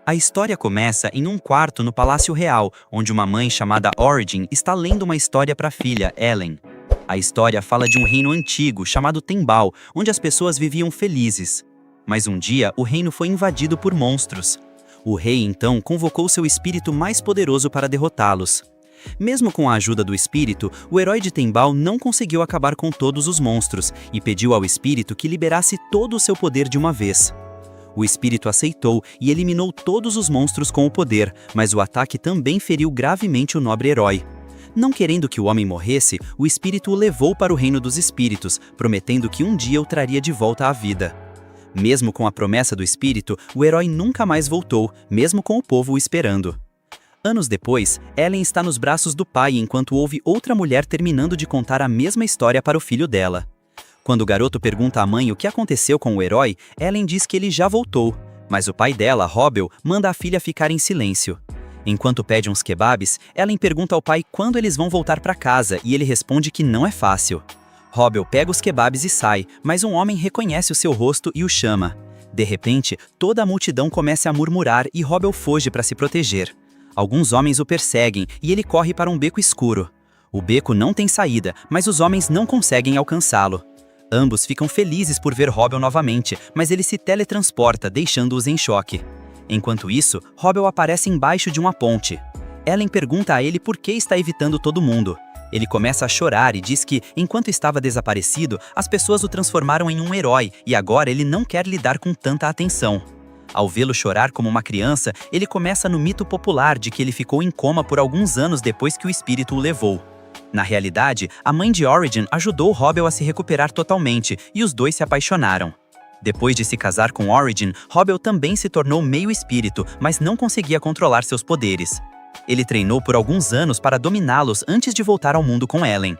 A história começa em um quarto no Palácio Real, onde uma mãe chamada Origin está lendo uma história para a filha, Ellen. A história fala de um reino antigo chamado Tembal, onde as pessoas viviam felizes. Mas um dia, o reino foi invadido por monstros. O rei, então, convocou seu espírito mais poderoso para derrotá-los. Mesmo com a ajuda do espírito, o herói de Tembal não conseguiu acabar com todos os monstros e pediu ao espírito que liberasse todo o seu poder de uma vez. O espírito aceitou e eliminou todos os monstros com o poder, mas o ataque também feriu gravemente o nobre herói. Não querendo que o homem morresse, o espírito o levou para o reino dos espíritos, prometendo que um dia o traria de volta à vida. Mesmo com a promessa do espírito, o herói nunca mais voltou, mesmo com o povo o esperando. Anos depois, Ellen está nos braços do pai enquanto ouve outra mulher terminando de contar a mesma história para o filho dela. Quando o garoto pergunta à mãe o que aconteceu com o herói, Ellen diz que ele já voltou, mas o pai dela, Robbel, manda a filha ficar em silêncio. Enquanto pede uns kebabs, Ellen pergunta ao pai quando eles vão voltar para casa e ele responde que não é fácil. Robbel pega os kebabs e sai, mas um homem reconhece o seu rosto e o chama. De repente, toda a multidão começa a murmurar e Robbel foge para se proteger. Alguns homens o perseguem e ele corre para um beco escuro. O beco não tem saída, mas os homens não conseguem alcançá-lo. Ambos ficam felizes por ver Robbel novamente, mas ele se teletransporta, deixando-os em choque. Enquanto isso, Robbel aparece embaixo de uma ponte. Ellen pergunta a ele por que está evitando todo mundo. Ele começa a chorar e diz que, enquanto estava desaparecido, as pessoas o transformaram em um herói e agora ele não quer lidar com tanta atenção. Ao vê-lo chorar como uma criança, ele começa no mito popular de que ele ficou em coma por alguns anos depois que o espírito o levou. Na realidade, a mãe de Origin ajudou Robbel a se recuperar totalmente e os dois se apaixonaram. Depois de se casar com Origin, Robbel também se tornou meio espírito, mas não conseguia controlar seus poderes. Ele treinou por alguns anos para dominá-los antes de voltar ao mundo com Ellen.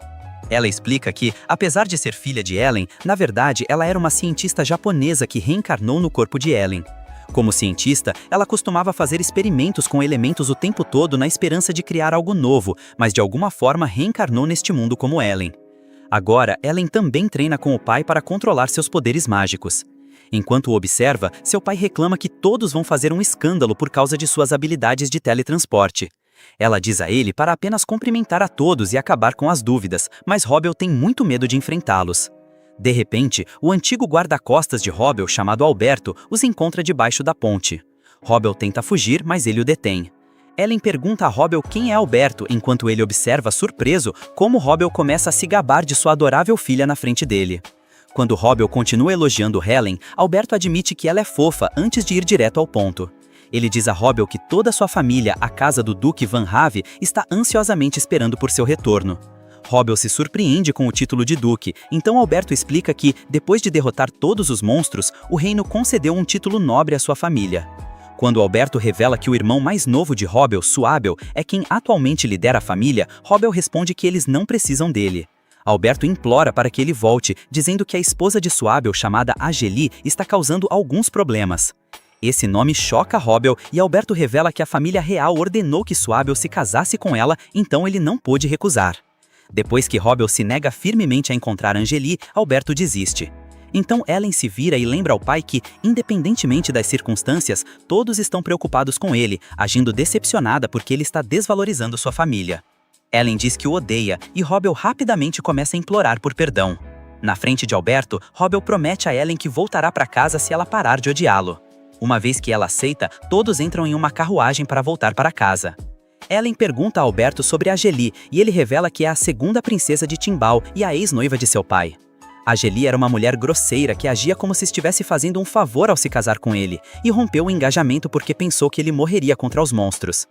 Ela explica que, apesar de ser filha de Ellen, na verdade ela era uma cientista japonesa que reencarnou no corpo de Ellen. Como cientista, ela costumava fazer experimentos com elementos o tempo todo na esperança de criar algo novo, mas de alguma forma reencarnou neste mundo como Ellen. Agora, Ellen também treina com o pai para controlar seus poderes mágicos. Enquanto o observa, seu pai reclama que todos vão fazer um escândalo por causa de suas habilidades de teletransporte. Ela diz a ele para apenas cumprimentar a todos e acabar com as dúvidas, mas Robbel tem muito medo de enfrentá-los. De repente, o antigo guarda-costas de Robbel, chamado Alberto, os encontra debaixo da ponte. Robbel tenta fugir, mas ele o detém. Ellen pergunta a Robbel quem é Alberto, enquanto ele observa, surpreso, como Robbel começa a se gabar de sua adorável filha na frente dele. Quando Robbel continua elogiando Helen, Alberto admite que ela é fofa antes de ir direto ao ponto. Ele diz a Robbel que toda sua família, a casa do Duque Van Have, está ansiosamente esperando por seu retorno. Robbel se surpreende com o título de Duque, então Alberto explica que, depois de derrotar todos os monstros, o reino concedeu um título nobre à sua família. Quando Alberto revela que o irmão mais novo de Robbel, Suabel, é quem atualmente lidera a família, Robbel responde que eles não precisam dele. Alberto implora para que ele volte, dizendo que a esposa de Suabel, chamada Ageli, está causando alguns problemas. Esse nome choca Robbel e Alberto revela que a família real ordenou que Suabel se casasse com ela, então ele não pôde recusar. Depois que Robbel se nega firmemente a encontrar Angeli, Alberto desiste. Então Ellen se vira e lembra ao pai que, independentemente das circunstâncias, todos estão preocupados com ele, agindo decepcionada porque ele está desvalorizando sua família. Ellen diz que o odeia e Robbel rapidamente começa a implorar por perdão. Na frente de Alberto, Robbel promete a Ellen que voltará para casa se ela parar de odiá-lo. Uma vez que ela aceita, todos entram em uma carruagem para voltar para casa. Ellen pergunta a Alberto sobre Ageli e ele revela que é a segunda princesa de Timbal e a ex-noiva de seu pai. Ageli era uma mulher grosseira que agia como se estivesse fazendo um favor ao se casar com ele e rompeu o engajamento porque pensou que ele morreria contra os monstros.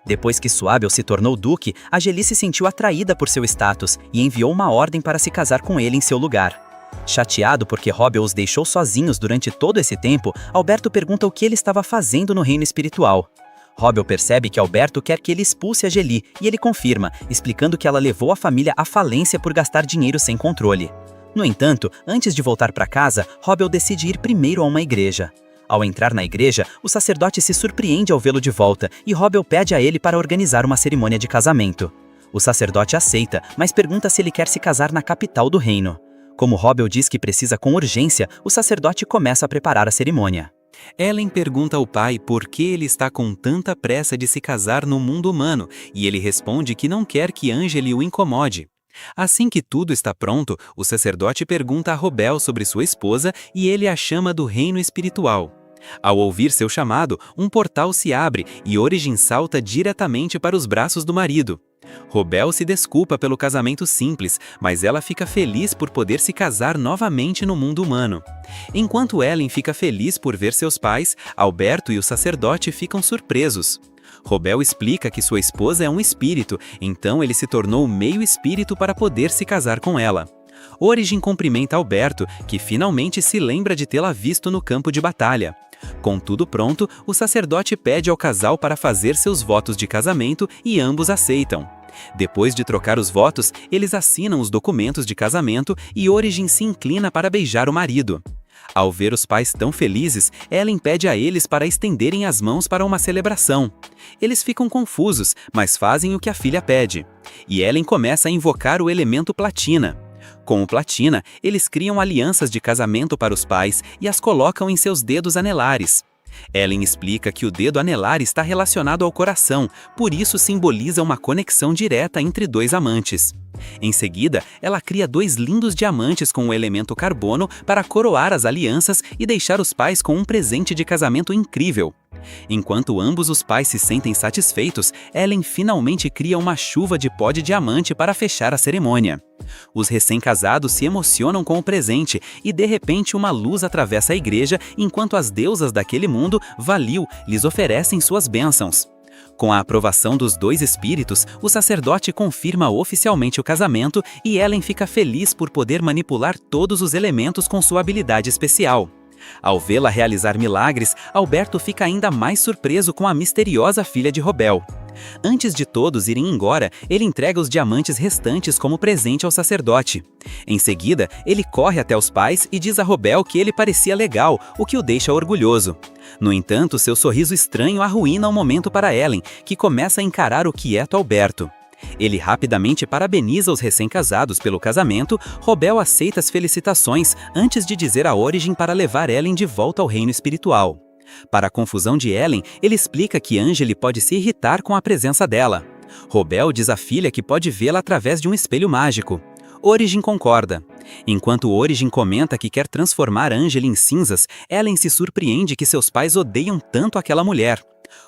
Depois que Suabel se tornou duque, Ageli se sentiu atraída por seu status e enviou uma ordem para se casar com ele em seu lugar. Chateado porque Robbel os deixou sozinhos durante todo esse tempo, Alberto pergunta o que ele estava fazendo no reino espiritual. Robbel percebe que Alberto quer que ele expulse Ageli e ele confirma, explicando que ela levou a família à falência por gastar dinheiro sem controle. No entanto, antes de voltar para casa, Robbel decide ir primeiro a uma igreja. Ao entrar na igreja, o sacerdote se surpreende ao vê-lo de volta e Robbel pede a ele para organizar uma cerimônia de casamento. O sacerdote aceita, mas pergunta se ele quer se casar na capital do reino. Como Robbel diz que precisa com urgência, o sacerdote começa a preparar a cerimônia. Ellen pergunta ao pai por que ele está com tanta pressa de se casar no mundo humano, e ele responde que não quer que Angeli o incomode. Assim que tudo está pronto, o sacerdote pergunta a Robel sobre sua esposa e ele a chama do reino espiritual. Ao ouvir seu chamado, um portal se abre e Origin salta diretamente para os braços do marido. Robel se desculpa pelo casamento simples, mas ela fica feliz por poder se casar novamente no mundo humano. Enquanto Ellen fica feliz por ver seus pais, Alberto e o sacerdote ficam surpresos. Robel explica que sua esposa é um espírito, então ele se tornou meio espírito para poder se casar com ela. Origin cumprimenta Alberto, que finalmente se lembra de tê-la visto no campo de batalha. Com tudo pronto, o sacerdote pede ao casal para fazer seus votos de casamento e ambos aceitam. Depois de trocar os votos, eles assinam os documentos de casamento e Origin se inclina para beijar o marido. Ao ver os pais tão felizes, Ellen pede a eles para estenderem as mãos para uma celebração. Eles ficam confusos, mas fazem o que a filha pede. E Ellen começa a invocar o elemento platina. Com o platina, eles criam alianças de casamento para os pais e as colocam em seus dedos anelares. Ellen explica que o dedo anelar está relacionado ao coração, por isso simboliza uma conexão direta entre dois amantes. Em seguida, ela cria 2 lindos diamantes com o elemento carbono para coroar as alianças e deixar os pais com um presente de casamento incrível. Enquanto ambos os pais se sentem satisfeitos, Ellen finalmente cria uma chuva de pó de diamante para fechar a cerimônia. Os recém-casados se emocionam com o presente e de repente uma luz atravessa a igreja enquanto as deusas daquele mundo, Valil, lhes oferecem suas bênçãos. Com a aprovação dos 2 espíritos, o sacerdote confirma oficialmente o casamento e Ellen fica feliz por poder manipular todos os elementos com sua habilidade especial. Ao vê-la realizar milagres, Alberto fica ainda mais surpreso com a misteriosa filha de Robel. Antes de todos irem embora, ele entrega os diamantes restantes como presente ao sacerdote. Em seguida, ele corre até os pais e diz a Robel que ele parecia legal, o que o deixa orgulhoso. No entanto, seu sorriso estranho arruína o momento para Ellen, que começa a encarar o quieto Alberto. Ele rapidamente parabeniza os recém-casados pelo casamento. Robel aceita as felicitações antes de dizer a Origin para levar Ellen de volta ao reino espiritual. Para a confusão de Ellen, ele explica que Angeli pode se irritar com a presença dela. Robel diz à filha que pode vê-la através de um espelho mágico. Origin concorda. Enquanto Origin comenta que quer transformar Angeli em cinzas, Ellen se surpreende que seus pais odeiam tanto aquela mulher.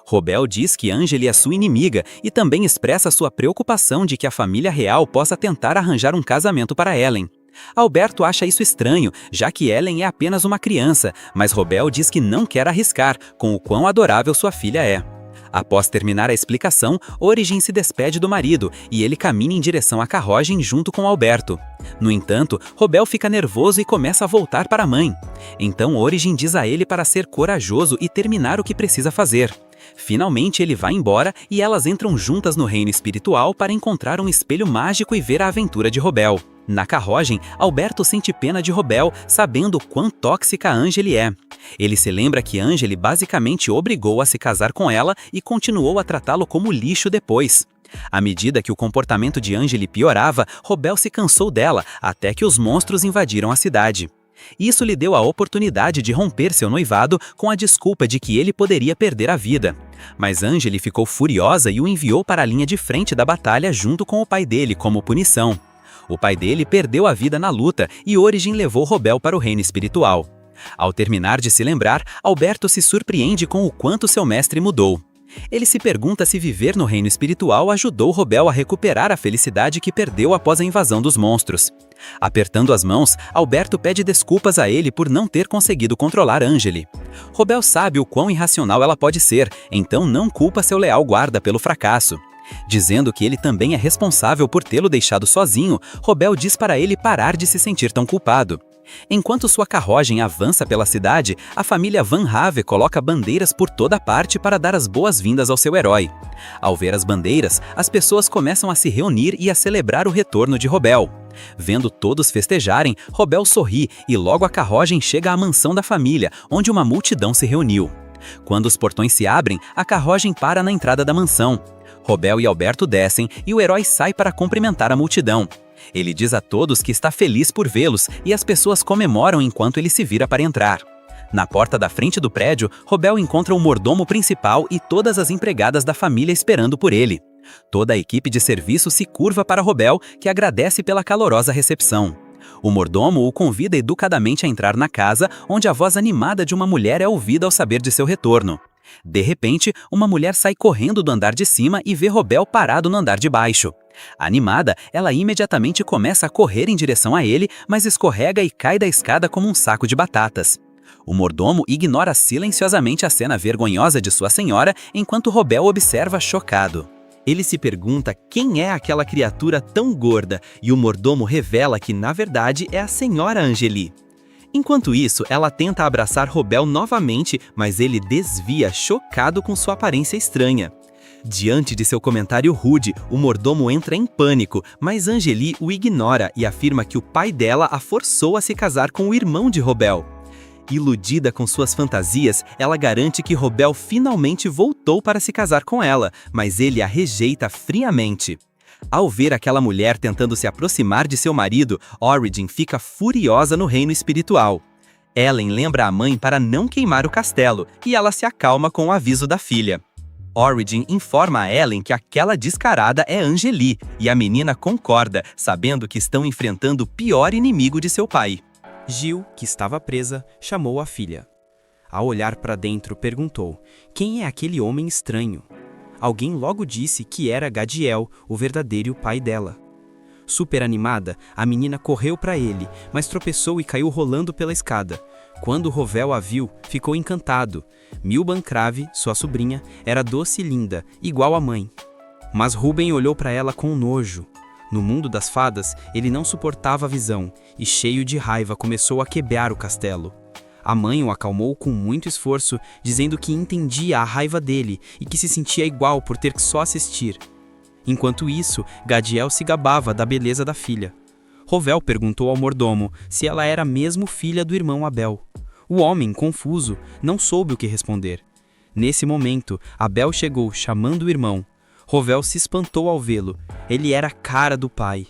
Robel diz que Angeli é sua inimiga e também expressa sua preocupação de que a família real possa tentar arranjar um casamento para Ellen. Alberto acha isso estranho, já que Ellen é apenas uma criança, mas Robel diz que não quer arriscar, com o quão adorável sua filha é. Após terminar a explicação, Origin se despede do marido e ele caminha em direção à carruagem junto com Alberto. No entanto, Robel fica nervoso e começa a voltar para a mãe. Então Origin diz a ele para ser corajoso e terminar o que precisa fazer. Finalmente ele vai embora e elas entram juntas no reino espiritual para encontrar um espelho mágico e ver a aventura de Robel. Na carruagem, Alberto sente pena de Robel, sabendo quão tóxica Angeli é. Ele se lembra que Angeli basicamente obrigou a se casar com ela e continuou a tratá-lo como lixo depois. À medida que o comportamento de Angeli piorava, Robel se cansou dela, até que os monstros invadiram a cidade. Isso lhe deu a oportunidade de romper seu noivado com a desculpa de que ele poderia perder a vida. Mas Angeli ficou furiosa e o enviou para a linha de frente da batalha junto com o pai dele como punição. O pai dele perdeu a vida na luta e Origin levou Robel para o reino espiritual. Ao terminar de se lembrar, Alberto se surpreende com o quanto seu mestre mudou. Ele se pergunta se viver no reino espiritual ajudou Robel a recuperar a felicidade que perdeu após a invasão dos monstros. Apertando as mãos, Alberto pede desculpas a ele por não ter conseguido controlar Angeli. Robel sabe o quão irracional ela pode ser, então não culpa seu leal guarda pelo fracasso. Dizendo que ele também é responsável por tê-lo deixado sozinho, Robel diz para ele parar de se sentir tão culpado. Enquanto sua carruagem avança pela cidade, a família Van Have coloca bandeiras por toda parte para dar as boas-vindas ao seu herói. Ao ver as bandeiras, as pessoas começam a se reunir e a celebrar o retorno de Robel. Vendo todos festejarem, Robel sorri e logo a carruagem chega à mansão da família, onde uma multidão se reuniu. Quando os portões se abrem, a carruagem para na entrada da mansão. Robel e Alberto descem e o herói sai para cumprimentar a multidão. Ele diz a todos que está feliz por vê-los e as pessoas comemoram enquanto ele se vira para entrar. Na porta da frente do prédio, Robel encontra o mordomo principal e todas as empregadas da família esperando por ele. Toda a equipe de serviço se curva para Robel, que agradece pela calorosa recepção. O mordomo o convida educadamente a entrar na casa, onde a voz animada de uma mulher é ouvida ao saber de seu retorno. De repente, uma mulher sai correndo do andar de cima e vê Robel parado no andar de baixo. Animada, ela imediatamente começa a correr em direção a ele, mas escorrega e cai da escada como um saco de batatas. O mordomo ignora silenciosamente a cena vergonhosa de sua senhora, enquanto Robel observa chocado. Ele se pergunta quem é aquela criatura tão gorda, e o mordomo revela que, na verdade, é a senhora Angeli. Enquanto isso, ela tenta abraçar Robel novamente, mas ele desvia, chocado com sua aparência estranha. Diante de seu comentário rude, o mordomo entra em pânico, mas Angeli o ignora e afirma que o pai dela a forçou a se casar com o irmão de Robel. Iludida com suas fantasias, ela garante que Robel finalmente voltou para se casar com ela, mas ele a rejeita friamente. Ao ver aquela mulher tentando se aproximar de seu marido, Origin fica furiosa no reino espiritual. Ellen lembra a mãe para não queimar o castelo, e ela se acalma com o aviso da filha. Origin informa a Ellen que aquela descarada é Angeli, e a menina concorda, sabendo que estão enfrentando o pior inimigo de seu pai. Jill, que estava presa, chamou a filha. Ao olhar para dentro, perguntou: quem é aquele homem estranho? Alguém logo disse que era Gadiel, o verdadeiro pai dela. Super animada, a menina correu para ele, mas tropeçou e caiu rolando pela escada. Quando Robel a viu, ficou encantado. Milban Crave, sua sobrinha, era doce e linda, igual à mãe. Mas Ruben olhou para ela com nojo. No mundo das fadas, ele não suportava a visão, e cheio de raiva começou a quebrar o castelo. A mãe o acalmou com muito esforço, dizendo que entendia a raiva dele e que se sentia igual por ter que só assistir. Enquanto isso, Gadiel se gabava da beleza da filha. Robel perguntou ao mordomo se ela era mesmo filha do irmão Abel. O homem, confuso, não soube o que responder. Nesse momento, Abel chegou chamando o irmão. Robel se espantou ao vê-lo. Ele era a cara do pai.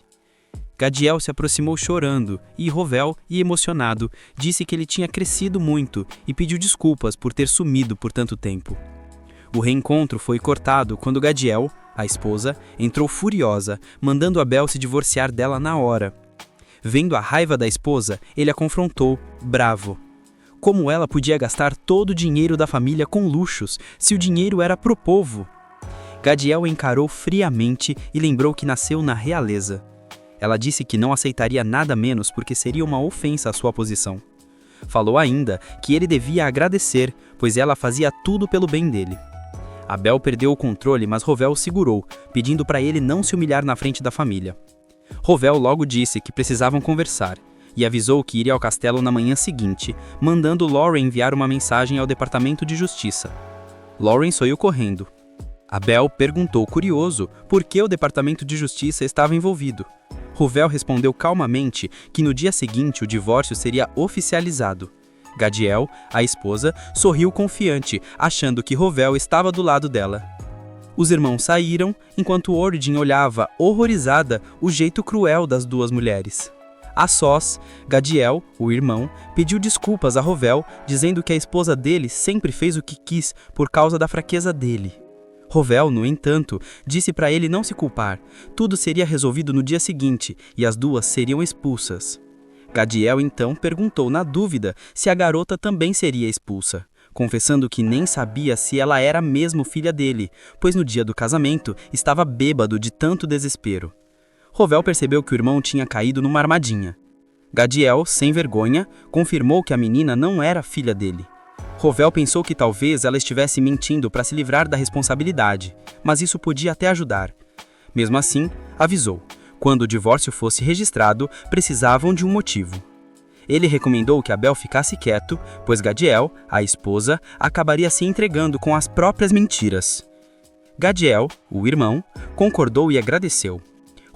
Gadiel se aproximou chorando e Robel, emocionado, disse que ele tinha crescido muito e pediu desculpas por ter sumido por tanto tempo. O reencontro foi cortado quando Gadiel, a esposa, entrou furiosa, mandando Abel se divorciar dela na hora. Vendo a raiva da esposa, ele a confrontou, bravo. Como ela podia gastar todo o dinheiro da família com luxos, se o dinheiro era pro povo? Gadiel encarou friamente e lembrou que nasceu na realeza. Ela disse que não aceitaria nada menos porque seria uma ofensa à sua posição. Falou ainda que ele devia agradecer, pois ela fazia tudo pelo bem dele. Abel perdeu o controle, mas Robel o segurou, pedindo para ele não se humilhar na frente da família. Robel logo disse que precisavam conversar, e avisou que iria ao castelo na manhã seguinte, mandando Lauren enviar uma mensagem ao Departamento de Justiça. Lauren saiu correndo. Abel perguntou curioso por que o Departamento de Justiça estava envolvido. Robel respondeu calmamente que no dia seguinte o divórcio seria oficializado. Gadiel, a esposa, sorriu confiante, achando que Robel estava do lado dela. Os irmãos saíram, enquanto Origin olhava, horrorizada, o jeito cruel das duas mulheres. A sós, Gadiel, o irmão, pediu desculpas a Robel, dizendo que a esposa dele sempre fez o que quis por causa da fraqueza dele. Robel, no entanto, disse para ele não se culpar. Tudo seria resolvido no dia seguinte e as duas seriam expulsas. Gadiel então perguntou na dúvida se a garota também seria expulsa, confessando que nem sabia se ela era mesmo filha dele, pois no dia do casamento estava bêbado de tanto desespero. Robel percebeu que o irmão tinha caído numa armadilha. Gadiel, sem vergonha, confirmou que a menina não era filha dele. Robel pensou que talvez ela estivesse mentindo para se livrar da responsabilidade, mas isso podia até ajudar. Mesmo assim, avisou. Quando o divórcio fosse registrado, precisavam de um motivo. Ele recomendou que Abel ficasse quieto, pois Gadiel, a esposa, acabaria se entregando com as próprias mentiras. Gadiel, o irmão, concordou e agradeceu.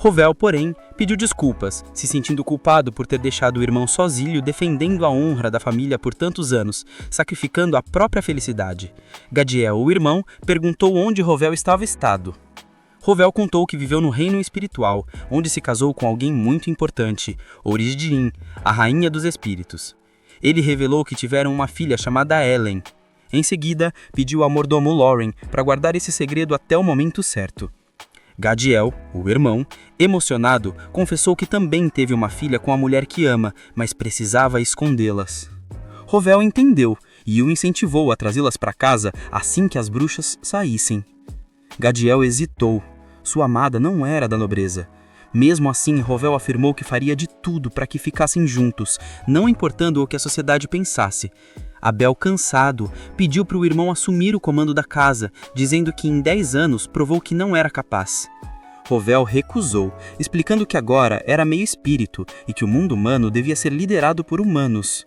Robel, porém, pediu desculpas, se sentindo culpado por ter deixado o irmão sozinho defendendo a honra da família por tantos anos, sacrificando a própria felicidade. Gadiel, o irmão, perguntou onde Robel estava estado. Robel contou que viveu no reino espiritual, onde se casou com alguém muito importante, Origin, a rainha dos espíritos. Ele revelou que tiveram uma filha chamada Ellen. Em seguida, pediu ao mordomo Lauren para guardar esse segredo até o momento certo. Gadiel, o irmão, emocionado, confessou que também teve uma filha com a mulher que ama, mas precisava escondê-las. Rovel entendeu e o incentivou a trazê-las para casa assim que as bruxas saíssem. Gadiel hesitou. Sua amada não era da nobreza. Mesmo assim, Rovel afirmou que faria de tudo para que ficassem juntos, não importando o que a sociedade pensasse. Abel, cansado, pediu para o irmão assumir o comando da casa, dizendo que em 10 anos provou que não era capaz. Rovel recusou, explicando que agora era meio espírito e que o mundo humano devia ser liderado por humanos.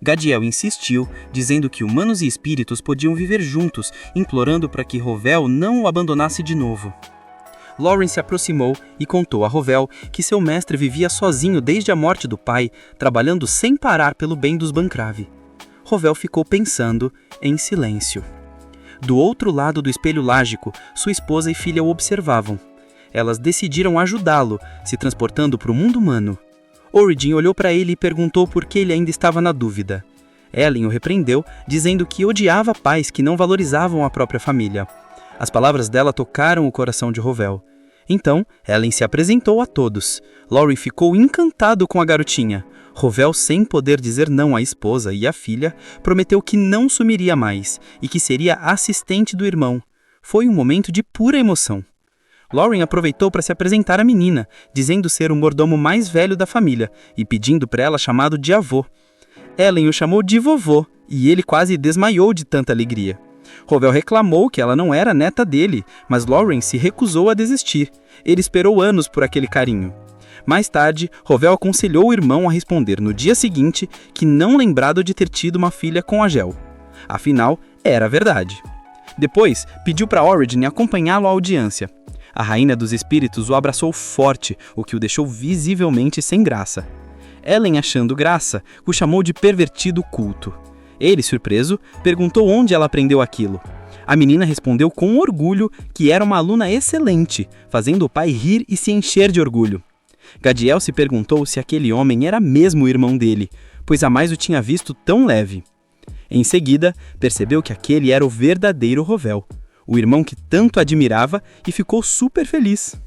Gadiel insistiu, dizendo que humanos e espíritos podiam viver juntos, implorando para que Rovel não o abandonasse de novo. Lauren se aproximou e contou a Rovel que seu mestre vivia sozinho desde a morte do pai, trabalhando sem parar pelo bem dos Bancrave. Rovel ficou pensando, em silêncio. Do outro lado do espelho lágico, sua esposa e filha o observavam. Elas decidiram ajudá-lo, se transportando para o mundo humano. Origin olhou para ele e perguntou por que ele ainda estava na dúvida. Ellen o repreendeu, dizendo que odiava pais que não valorizavam a própria família. As palavras dela tocaram o coração de Rovel. Então, Ellen se apresentou a todos. Lauren ficou encantado com a garotinha. Rovel, sem poder dizer não à esposa e à filha, prometeu que não sumiria mais e que seria assistente do irmão. Foi um momento de pura emoção. Lauren aproveitou para se apresentar à menina, dizendo ser o mordomo mais velho da família e pedindo para ela chamado de avô. Ellen o chamou de vovô e ele quase desmaiou de tanta alegria. Rovel reclamou que ela não era neta dele, mas Lauren se recusou a desistir. Ele esperou anos por aquele carinho. Mais tarde, Rovel aconselhou o irmão a responder no dia seguinte que não lembrado de ter tido uma filha com Agel. Afinal, era verdade. Depois, pediu para Origin acompanhá-lo à audiência. A rainha dos espíritos o abraçou forte, o que o deixou visivelmente sem graça. Ellen, achando graça, o chamou de pervertido culto. Ele, surpreso, perguntou onde ela aprendeu aquilo. A menina respondeu com orgulho que era uma aluna excelente, fazendo o pai rir e se encher de orgulho. Gadiel se perguntou se aquele homem era mesmo o irmão dele, pois jamais o tinha visto tão leve. Em seguida, percebeu que aquele era o verdadeiro Rovel, o irmão que tanto admirava, e ficou super feliz.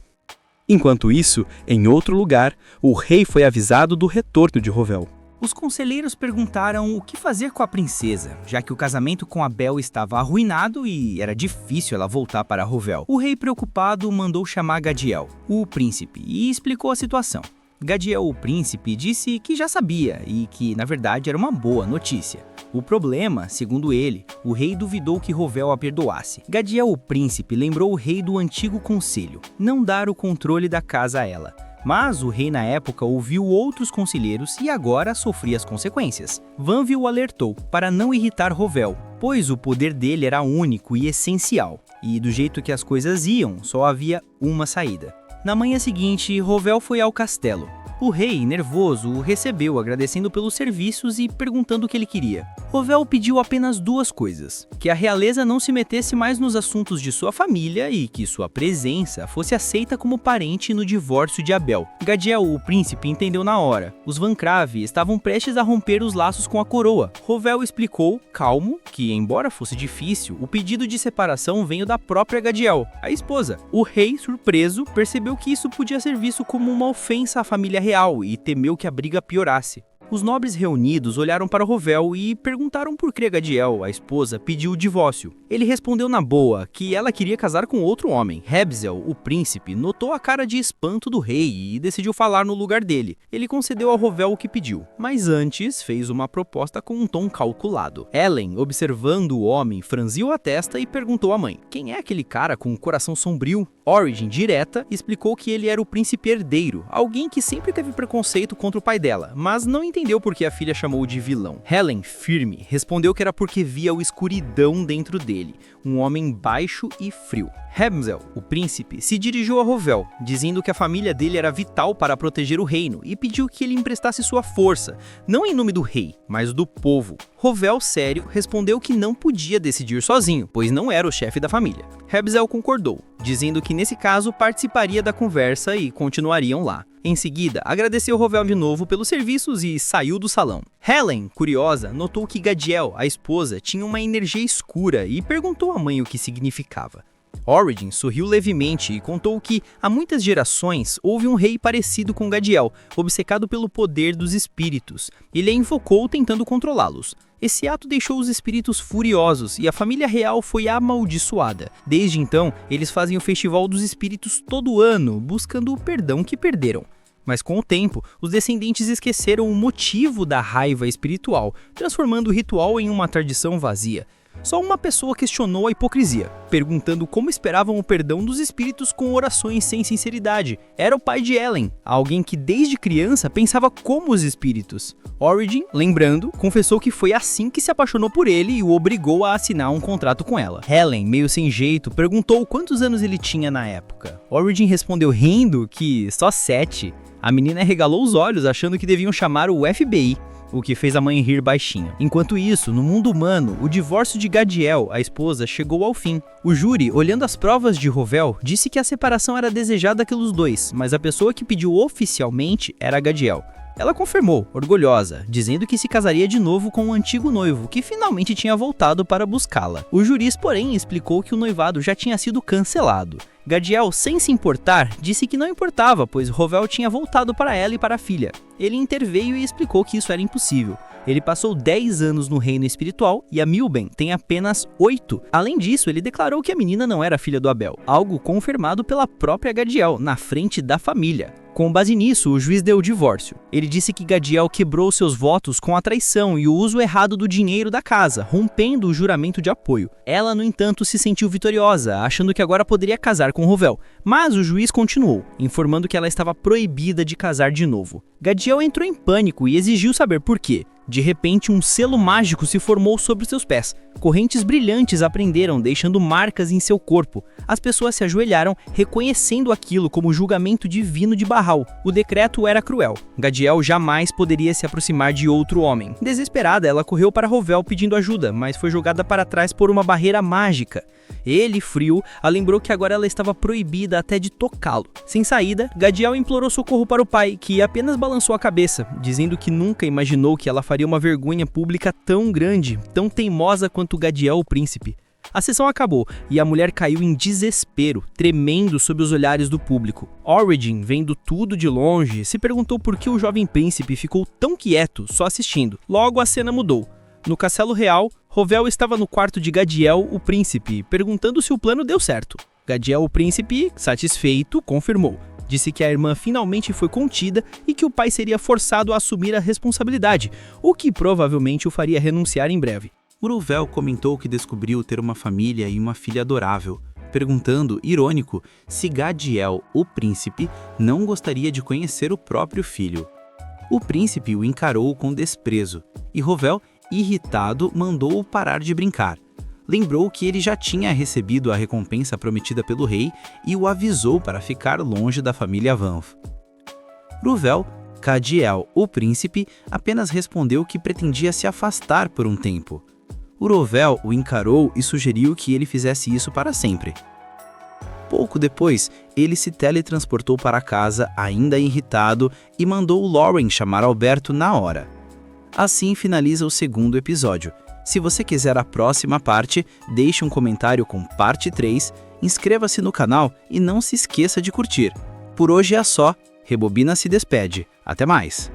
Enquanto isso, em outro lugar, o rei foi avisado do retorno de Rovel. Os conselheiros perguntaram o que fazer com a princesa, já que o casamento com Abel estava arruinado e era difícil ela voltar para Rovel. O rei, preocupado, mandou chamar Gadiel, o príncipe, e explicou a situação. Gadiel, o príncipe, disse que já sabia e que, na verdade, era uma boa notícia. O problema, segundo ele, o rei duvidou que Rovel a perdoasse. Gadiel, o príncipe, lembrou o rei do antigo conselho, não dar o controle da casa a ela. Mas o rei na época ouviu outros conselheiros e agora sofria as consequências. Vanvi o alertou para não irritar Rovel, pois o poder dele era único e essencial, e do jeito que as coisas iam, só havia uma saída. Na manhã seguinte, Rovel foi ao castelo. O rei, nervoso, o recebeu agradecendo pelos serviços e perguntando o que ele queria. Rovel pediu apenas duas coisas: que a realeza não se metesse mais nos assuntos de sua família e que sua presença fosse aceita como parente no divórcio de Abel. Gadiel, o príncipe, entendeu na hora. Os Bancrave estavam prestes a romper os laços com a coroa. Rovel explicou, calmo, que embora fosse difícil, o pedido de separação veio da própria Gadiel, a esposa. O rei, surpreso, percebeu que isso podia ser visto como uma ofensa à família real e temeu que a briga piorasse. Os nobres reunidos olharam para Rovel e perguntaram por que Gadiel, a esposa, pediu o divórcio. Ele respondeu na boa que ela queria casar com outro homem. Hebzel, o príncipe, notou a cara de espanto do rei e decidiu falar no lugar dele. Ele concedeu a Rovel o que pediu, mas antes fez uma proposta com um tom calculado. Ellen, observando o homem, franziu a testa e perguntou à mãe: quem é aquele cara com o coração sombrio? Origin, direta, explicou que ele era o príncipe herdeiro, alguém que sempre teve preconceito contra o pai dela, mas não entendeu por que a filha chamou de vilão. Helen, firme, respondeu que era porque via a escuridão dentro dele, um homem baixo e frio. Hebzel, o príncipe, se dirigiu a Rovel, dizendo que a família dele era vital para proteger o reino e pediu que ele emprestasse sua força, não em nome do rei, mas do povo. Rovel, sério, respondeu que não podia decidir sozinho, pois não era o chefe da família. Hebzel concordou, dizendo que nesse caso participaria da conversa e continuariam lá. Em seguida, agradeceu Rovel de novo pelos serviços e saiu do salão. Helen, curiosa, notou que Gadiel, a esposa, tinha uma energia escura e perguntou à mãe o que significava. Origin sorriu levemente e contou que, há muitas gerações, houve um rei parecido com Gadiel, obcecado pelo poder dos espíritos. Ele a invocou tentando controlá-los. Esse ato deixou os espíritos furiosos e a família real foi amaldiçoada. Desde então, eles fazem o Festival dos Espíritos todo ano, buscando o perdão que perderam. Mas com o tempo, os descendentes esqueceram o motivo da raiva espiritual, transformando o ritual em uma tradição vazia. Só uma pessoa questionou a hipocrisia, perguntando como esperavam o perdão dos espíritos com orações sem sinceridade. Era o pai de Ellen, alguém que desde criança pensava como os espíritos. Origin, lembrando, confessou que foi assim que se apaixonou por ele e o obrigou a assinar um contrato com ela. Helen, meio sem jeito, perguntou quantos anos ele tinha na época. Origin respondeu rindo que só 7. A menina regalou os olhos, achando que deviam chamar o FBI. O que fez a mãe rir baixinho. Enquanto isso, no mundo humano, o divórcio de Gadiel, a esposa, chegou ao fim. O júri, olhando as provas de Rovel, disse que a separação era desejada pelos dois, mas a pessoa que pediu oficialmente era Gadiel. Ela confirmou, orgulhosa, dizendo que se casaria de novo com o antigo noivo, que finalmente tinha voltado para buscá-la. O juiz, porém, explicou que o noivado já tinha sido cancelado. Gadiel, sem se importar, disse que não importava, pois Rovel tinha voltado para ela e para a filha. Ele interveio e explicou que isso era impossível. Ele passou 10 anos no reino espiritual e a Milben tem apenas 8. Além disso, ele declarou que a menina não era filha do Abel, algo confirmado pela própria Gadiel, na frente da família. Com base nisso, o juiz deu o divórcio. Ele disse que Gadiel quebrou seus votos com a traição e o uso errado do dinheiro da casa, rompendo o juramento de apoio. Ela, no entanto, se sentiu vitoriosa, achando que agora poderia casar com Rovel, mas o juiz continuou, informando que ela estava proibida de casar de novo. Gadiel entrou em pânico e exigiu saber por quê. De repente, um selo mágico se formou sobre seus pés. Correntes brilhantes a prenderam, deixando marcas em seu corpo. As pessoas se ajoelharam, reconhecendo aquilo como julgamento divino de Baal. O decreto era cruel. Gadiel jamais poderia se aproximar de outro homem. Desesperada, ela correu para Rovel pedindo ajuda, mas foi jogada para trás por uma barreira mágica. Ele, frio, a lembrou que agora ela estava proibida até de tocá-lo. Sem saída, Gadiel implorou socorro para o pai, que apenas balançou a cabeça, dizendo que nunca imaginou que ela faria uma vergonha pública tão grande, tão teimosa quanto Gadiel, o príncipe. A sessão acabou e a mulher caiu em desespero, tremendo sob os olhares do público. Origin, vendo tudo de longe, se perguntou por que o jovem príncipe ficou tão quieto, só assistindo. Logo a cena mudou. No castelo real, Rovel estava no quarto de Gadiel, o príncipe, perguntando se o plano deu certo. Gadiel, o príncipe, satisfeito, confirmou. Disse que a irmã finalmente foi contida e que o pai seria forçado a assumir a responsabilidade, o que provavelmente o faria renunciar em breve. Rovel comentou que descobriu ter uma família e uma filha adorável, perguntando, irônico, se Gadiel, o príncipe, não gostaria de conhecer o próprio filho. O príncipe o encarou com desprezo, e Rovel, irritado, mandou-o parar de brincar. Lembrou que ele já tinha recebido a recompensa prometida pelo rei e o avisou para ficar longe da família Vanf. Rovel, Gadiel, o príncipe, apenas respondeu que pretendia se afastar por um tempo. Rovel o encarou e sugeriu que ele fizesse isso para sempre. Pouco depois, ele se teletransportou para casa, ainda irritado, e mandou Lauren chamar Alberto na hora. Assim finaliza o segundo episódio. Se você quiser a próxima parte, deixe um comentário com parte 3, inscreva-se no canal e não se esqueça de curtir. Por hoje é só, Rebobina se despede. Até mais!